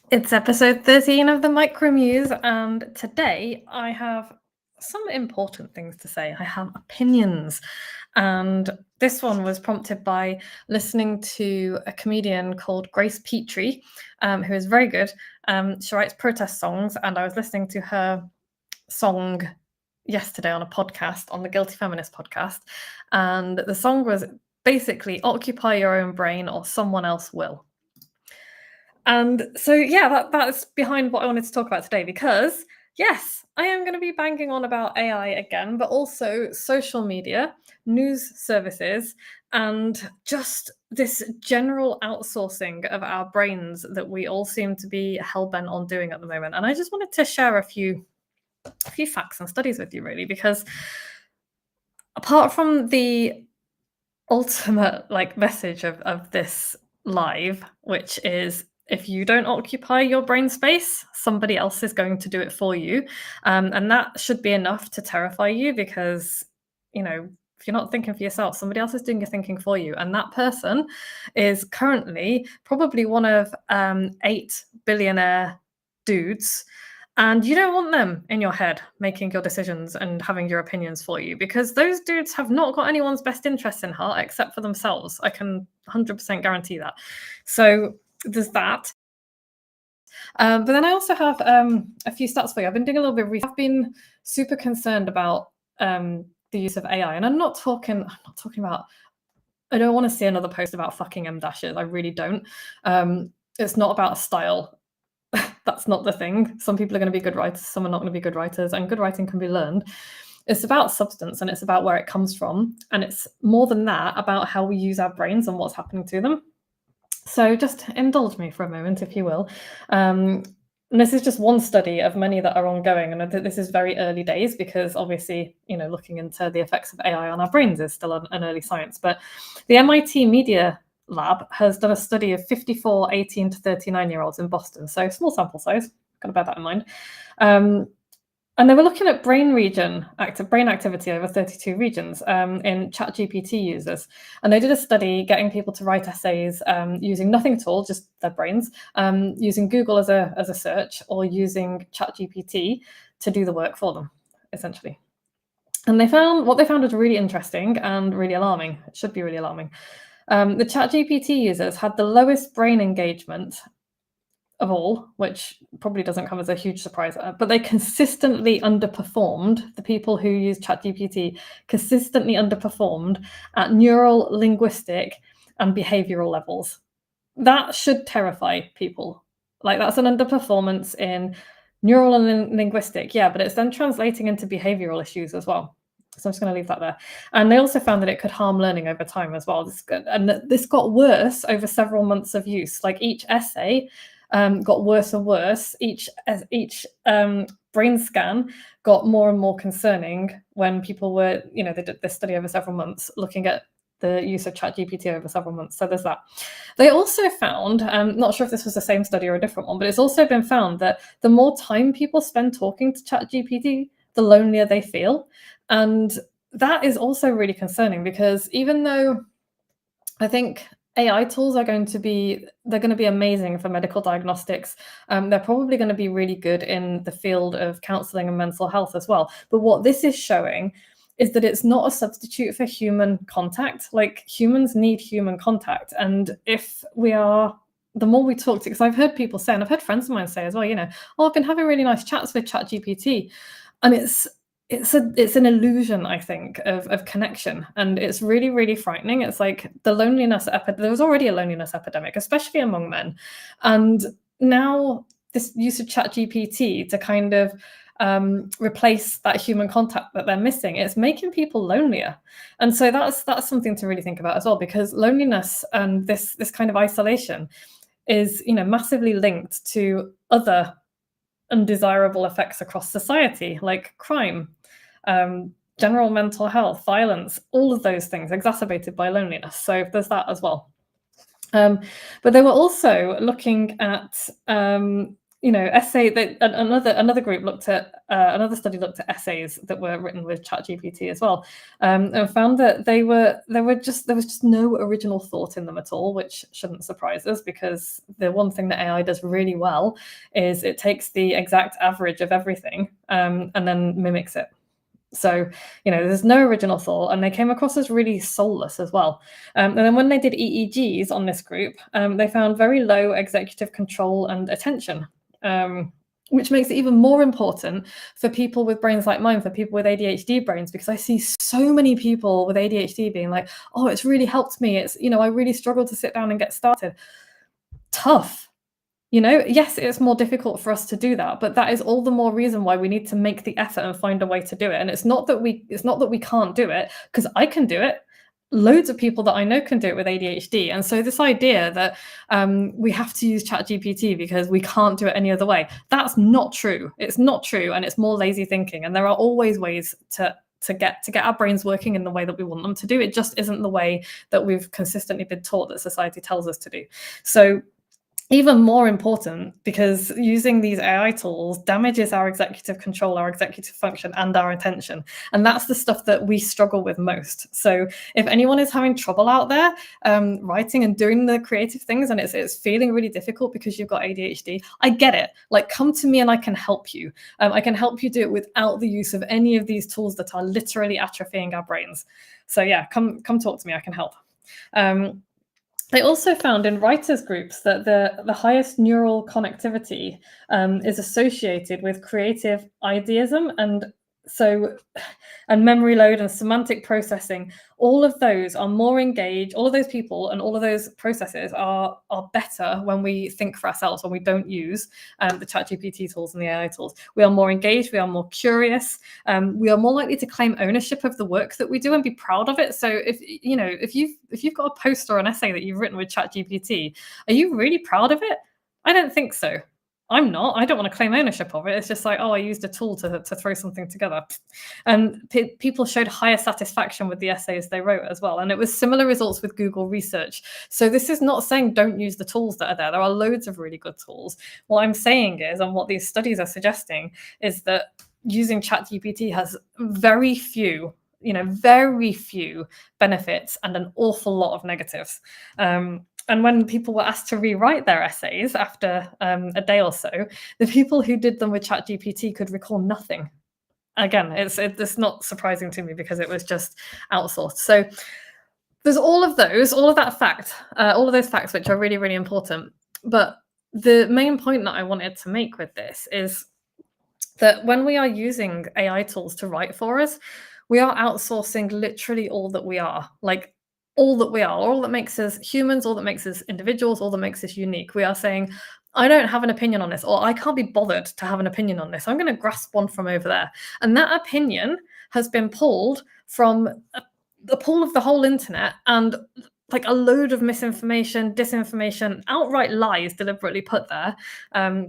It's episode 13 of the MicroMuse, and today I have some important things to say. I have opinions, and this one was prompted by listening to a comedian called Grace Petrie, who is very good. She writes protest songs, and I was listening to her song yesterday on a podcast, on the Guilty Feminist podcast, and the song was basically "Occupy your own brain, or someone else will." And so, yeah, that's behind what I wanted to talk about today because, yes, I am going to be banging on about AI again, but also social media, news services, and just this general outsourcing of our brains that we all seem to be hell-bent on doing at the moment. And I just wanted to share a few facts and studies with you, really, because apart from the ultimate message of this live, which is if you don't occupy your brain space, somebody else is going to do it for you. And that should be enough to terrify you because, if you're not thinking for yourself, somebody else is doing your thinking for you. And that person is currently probably one of 8 billionaire dudes, and you don't want them in your head making your decisions and having your opinions for you because those dudes have not got anyone's best interests in heart except for themselves. I can 100% guarantee that. So there's that. But then I also have a few stats for you. I've been doing a little bit of research. I've been super concerned about the use of AI, and I'm not talking about. I don't want to see another post about fucking M dashes. I really don't. It's not about style. That's not the thing. Some people are going to be good writers, some are not going to be good writers, and good writing can be learned. It's about substance and it's about where it comes from. And it's more than that about how we use our brains and what's happening to them. So just indulge me for a moment, if you will. And this is just one study of many that are ongoing. And this is very early days because obviously, looking into the effects of AI on our brains is still an early science. But the MIT Media Lab has done a study of 54 18 to 39-year-olds in Boston. So small sample size, got to bear that in mind. And they were looking at brain activity over 32 regions in ChatGPT users. And they did a study getting people to write essays using nothing at all, just their brains, using Google as a search or using ChatGPT to do the work for them, essentially. And what they found was really interesting and really alarming. It should be really alarming. The ChatGPT users had the lowest brain engagement of all, which probably doesn't come as a huge surprise, but they consistently underperformed. The people who use ChatGPT consistently underperformed at neural, linguistic, and behavioral levels. That should terrify people. Like, that's an underperformance in neural and linguistic, yeah, but it's then translating into behavioral issues as well. So I'm just going to leave that there. And they also found that it could harm learning over time as well. This got worse over several months of use. Like, each essay got worse and worse. Each brain scan got more and more concerning when people were, they did this study over several months looking at the use of ChatGPT over several months. So there's that. They also found, not sure if this was the same study or a different one, but it's also been found that the more time people spend talking to ChatGPT, the lonelier they feel. And that is also really concerning because even though I think AI tools are going to be amazing for medical diagnostics. They're probably going to be really good in the field of counseling and mental health as well. But what this is showing is that it's not a substitute for human contact. Like, humans need human contact. And the more we talk to, because I've heard people say, and I've heard friends of mine say as well, I've been having really nice chats with ChatGPT. And it's an illusion, I think, of connection, and it's really, really frightening. It's like the loneliness there was already a loneliness epidemic, especially among men, and now this use of ChatGPT to kind of replace that human contact that they're missing, it's making people lonelier. And so that's something to really think about as well, because loneliness and this kind of isolation is massively linked to other undesirable effects across society, like crime, general mental health, violence, all of those things exacerbated by loneliness. So there's that as well. But they were also looking at essay that another group looked at another study looked at essays that were written with ChatGPT as well, and found that there was just no original thought in them at all, which shouldn't surprise us because the one thing that AI does really well is it takes the exact average of everything, and then mimics it. So, there's no original thought, and they came across as really soulless as well. And then when they did EEGs on this group, they found very low executive control and attention, which makes it even more important for people with brains like mine, for people with ADHD brains, because I see so many people with ADHD being like, oh, it's really helped me. I really struggle to sit down and get started. Tough. Yes, it's more difficult for us to do that, but that is all the more reason why we need to make the effort and find a way to do it. And it's not that we can't do it, because I can do it. Loads of people that I know can do it with ADHD. And so this idea that we have to use ChatGPT because we can't do it any other way, that's not true. It's not true, and it's more lazy thinking. And there are always ways to get our brains working in the way that we want them to do. It just isn't the way that we've consistently been taught that society tells us to do. So even more important, because using these AI tools damages our executive control, our executive function, and our attention. And that's the stuff that we struggle with most. So if anyone is having trouble out there writing and doing the creative things, and it's feeling really difficult because you've got ADHD, I get it. Like, come to me and I can help you. I can help you do it without the use of any of these tools that are literally atrophying our brains. So yeah, come talk to me. I can help. They also found in writers' groups that the highest neural connectivity is associated with creative ideasm, and memory load and semantic processing. All of those are more engaged. All of those people and all of those processes are better when we think for ourselves, when we don't use the ChatGPT tools and the AI tools. We are more engaged. We are more curious. We are more likely to claim ownership of the work that we do and be proud of it. So if you've got a post or an essay that you've written with ChatGPT, are you really proud of it? I don't think so. I'm not. I don't want to claim ownership of it. It's just like, oh, I used a tool to throw something together. And people showed higher satisfaction with the essays they wrote as well. And it was similar results with Google research. So this is not saying don't use the tools that are there. There are loads of really good tools. What I'm saying is, and what these studies are suggesting, is that using ChatGPT has very few benefits and an awful lot of negatives. And when people were asked to rewrite their essays after a day or so, the people who did them with ChatGPT could recall nothing. Again, it's not surprising to me because it was just outsourced. So there's all of those facts, which are really, really important. But the main point that I wanted to make with this is that when we are using AI tools to write for us, we are outsourcing literally all that we are. Like, all that we are, all that makes us humans, all that makes us individuals, all that makes us unique. We are saying, I don't have an opinion on this, or I can't be bothered to have an opinion on this. I'm going to grasp one from over there. And that opinion has been pulled from the pool of the whole internet, and like a load of misinformation, disinformation, outright lies deliberately put there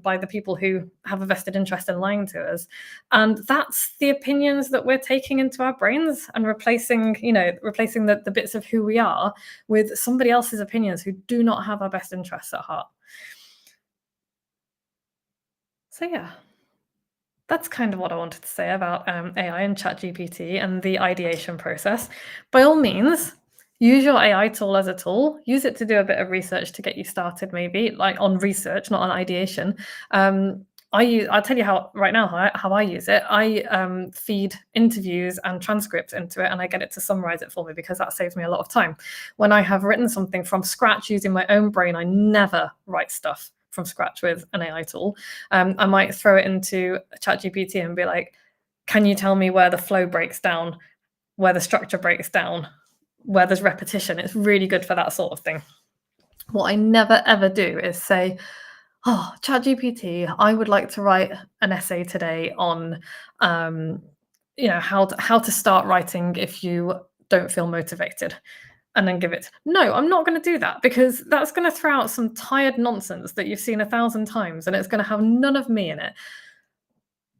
by the people who have a vested interest in lying to us. And that's the opinions that we're taking into our brains and replacing the bits of who we are with somebody else's opinions who do not have our best interests at heart. So yeah, that's kind of what I wanted to say about AI and ChatGPT and the ideation process. By all means, use your AI tool as a tool. Use it to do a bit of research to get you started, maybe like on research, not on ideation. I'll tell you how I use it. I feed interviews and transcripts into it, and I get it to summarize it for me because that saves me a lot of time. When I have written something from scratch using my own brain, I never write stuff from scratch with an AI tool. I might throw it into ChatGPT and be like, can you tell me where the flow breaks down, where the structure breaks down, where there's repetition? It's really good for that sort of thing. What I never ever do is say, oh, ChatGPT, I would like to write an essay today on how to start writing if you don't feel motivated, and then give it. No, I'm not going to do that, because that's going to throw out some tired nonsense that you've seen 1,000 times, and it's going to have none of me in it.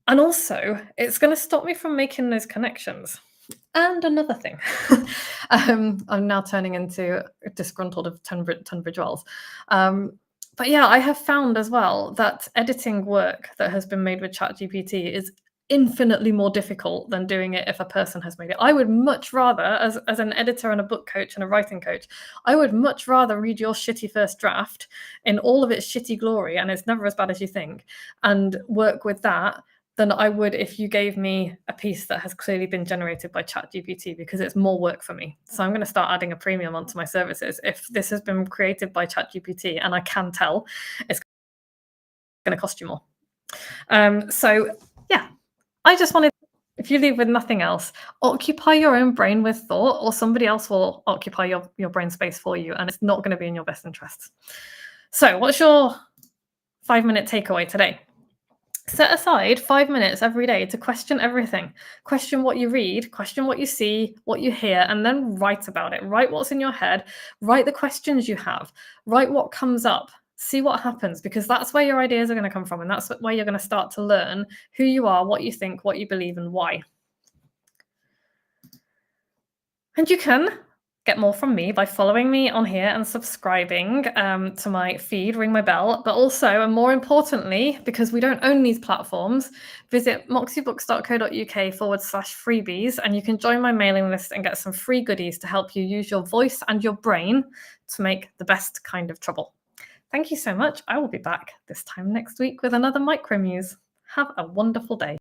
And also, it's going to stop me from making those connections. And another thing, I'm now turning into disgruntled of Tunbridge Wells. But yeah, I have found as well that editing work that has been made with ChatGPT is infinitely more difficult than doing it if a person has made it. I would much rather, as an editor and a book coach and a writing coach, I would much rather read your shitty first draft in all of its shitty glory, and it's never as bad as you think, and work with that than I would if you gave me a piece that has clearly been generated by ChatGPT, because it's more work for me. So I'm going to start adding a premium onto my services if this has been created by ChatGPT and I can tell it's going to cost you more. So yeah, I just wanted, if you leave with nothing else, occupy your own brain with thought, or somebody else will occupy your brain space for you, and it's not going to be in your best interests. So what's your 5-minute takeaway today? Set aside 5 minutes every day to question everything. Question what you read, question what you see, what you hear, and then write about it. Write what's in your head, write the questions you have, write what comes up, see what happens, because that's where your ideas are going to come from, and that's where you're going to start to learn who you are, what you think, what you believe, and why. And you can get more from me by following me on here and subscribing to my feed, ring my bell, but also, and more importantly, because we don't own these platforms, visit moxiebooks.co.uk/freebies, and you can join my mailing list and get some free goodies to help you use your voice and your brain to make the best kind of trouble. Thank you so much. I will be back this time next week with another MicroMuse. Have a wonderful day.